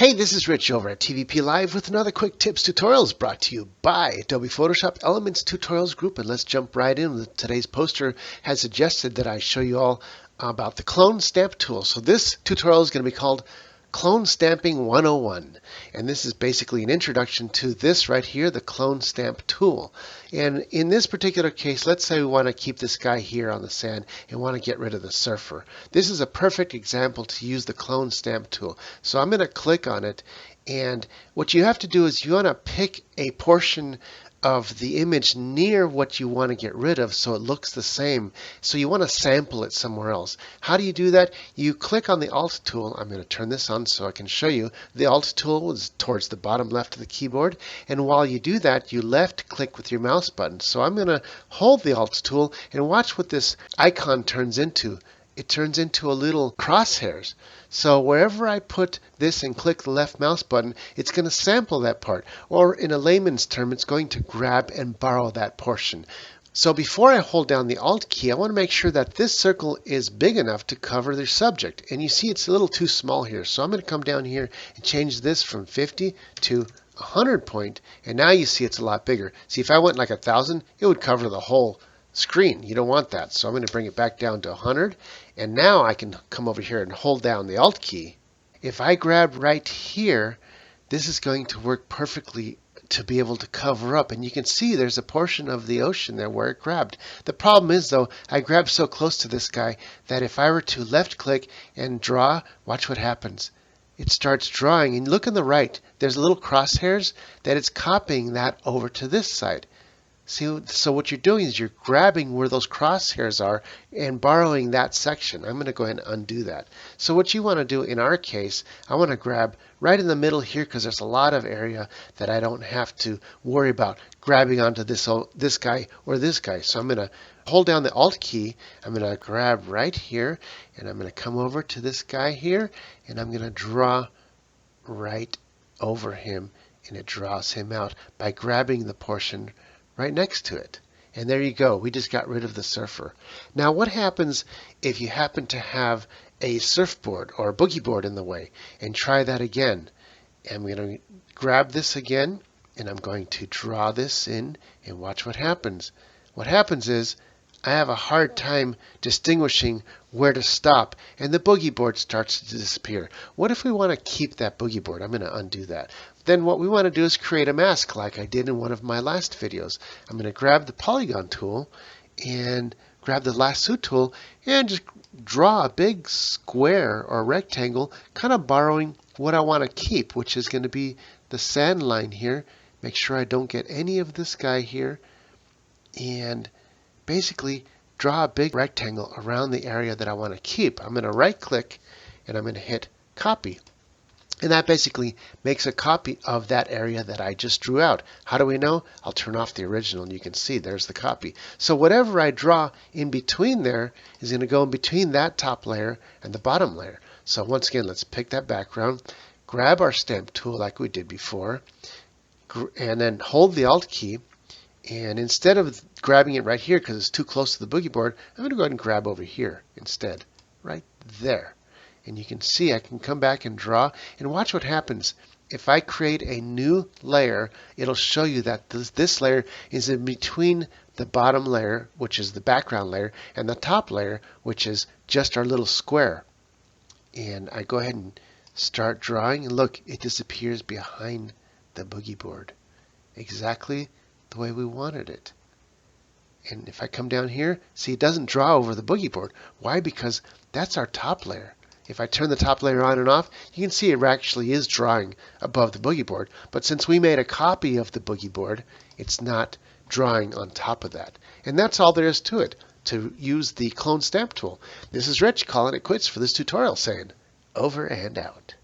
Hey, this is Rich over at TVP Live with another quick tips tutorials brought to you by Adobe Photoshop Elements Tutorials Group. And let's jump right in. Today's poster has suggested that I show you all about the Clone Stamp tool. So this tutorial is going to be called Clone Stamping 101. And this is basically an introduction to this right here, the Clone Stamp tool. And in this particular case, let's say we want to keep this guy here on the sand and want to get rid of the surfer. This is a perfect example to use the Clone Stamp tool. So I'm going to click on it, and what you have to do is you want to pick a portion of the image near what you want to get rid of so it looks the same. So you want to sample it somewhere else. How do you do that? You click on the Alt tool. I'm going to turn this on so I can show you. The Alt tool is towards the bottom left of the keyboard, and while you do that, you left click with your mouse button. So I'm going to hold the Alt tool and watch what this icon turns into. It turns into a little crosshairs. So wherever I put this and click the left mouse button, it's going to sample that part. Or in a layman's term, it's going to grab and borrow that portion. So before I hold down the Alt key, I want to make sure that this circle is big enough to cover the subject. And you see it's a little too small here. So I'm going to come down here and change this from 50 to 100 point. And now you see it's a lot bigger. See, if I went like 1,000, it would cover the whole screen. You don't want that. So I'm going to bring it back down to 100. And now I can come over here and hold down the Alt key. If I grab right here, this is going to work perfectly to be able to cover up. And you can see there's a portion of the ocean there where it grabbed. The problem is, though, I grabbed so close to this guy that if I were to left click and draw, watch what happens. It starts drawing. And look on the right. There's little crosshairs that it's copying that over to this side. See, so what you're doing is you're grabbing where those crosshairs are and borrowing that section. I'm going to go ahead and undo that. So what you want to do in our case, I want to grab right in the middle here because there's a lot of area that I don't have to worry about grabbing onto this guy or this guy. So I'm going to hold down the Alt key. I'm going to grab right here, and I'm going to come over to this guy here, and I'm going to draw right over him, and it draws him out by grabbing the portion right next to it. And there you go. We just got rid of the surfer. Now what happens if you happen to have a surfboard or a boogie board in the way? And try that again. I'm going to grab this again, and I'm going to draw this in, and watch what happens. What happens is I have a hard time distinguishing where to stop, and the boogie board starts to disappear. What if we want to keep that boogie board? I'm going to undo that. Then what we want to do is create a mask like I did in one of my last videos. I'm going to grab the polygon tool and grab the lasso tool and just draw a big square or rectangle, kind of borrowing what I want to keep, which is going to be the sand line here. Make sure I don't get any of this guy here, and basically draw a big rectangle around the area that I want to keep. I'm going to right click and I'm going to hit copy. And that basically makes a copy of that area that I just drew out. How do we know? I'll turn off the original and you can see there's the copy. So whatever I draw in between there is going to go in between that top layer and the bottom layer. So once again, let's pick that background, grab our stamp tool like we did before, and then hold the Alt key. And instead of grabbing it right here because it's too close to the boogie board, I'm going to go ahead and grab over here instead, right there. And you can see I can come back and draw, and watch what happens. If I create a new layer, it'll show you that this layer is in between the bottom layer, which is the background layer, and the top layer, which is just our little square. And I go ahead and start drawing, and look, it disappears behind the boogie board. Exactly the way we wanted it. And if I come down here, see, it doesn't draw over the boogie board. Why? Because that's our top layer. If I turn the top layer on and off, you can see it actually is drawing above the boogie board. But since we made a copy of the boogie board, it's not drawing on top of that. And that's all there is to it, to use the Clone Stamp tool. This is Rich calling it quits for this tutorial, saying over and out.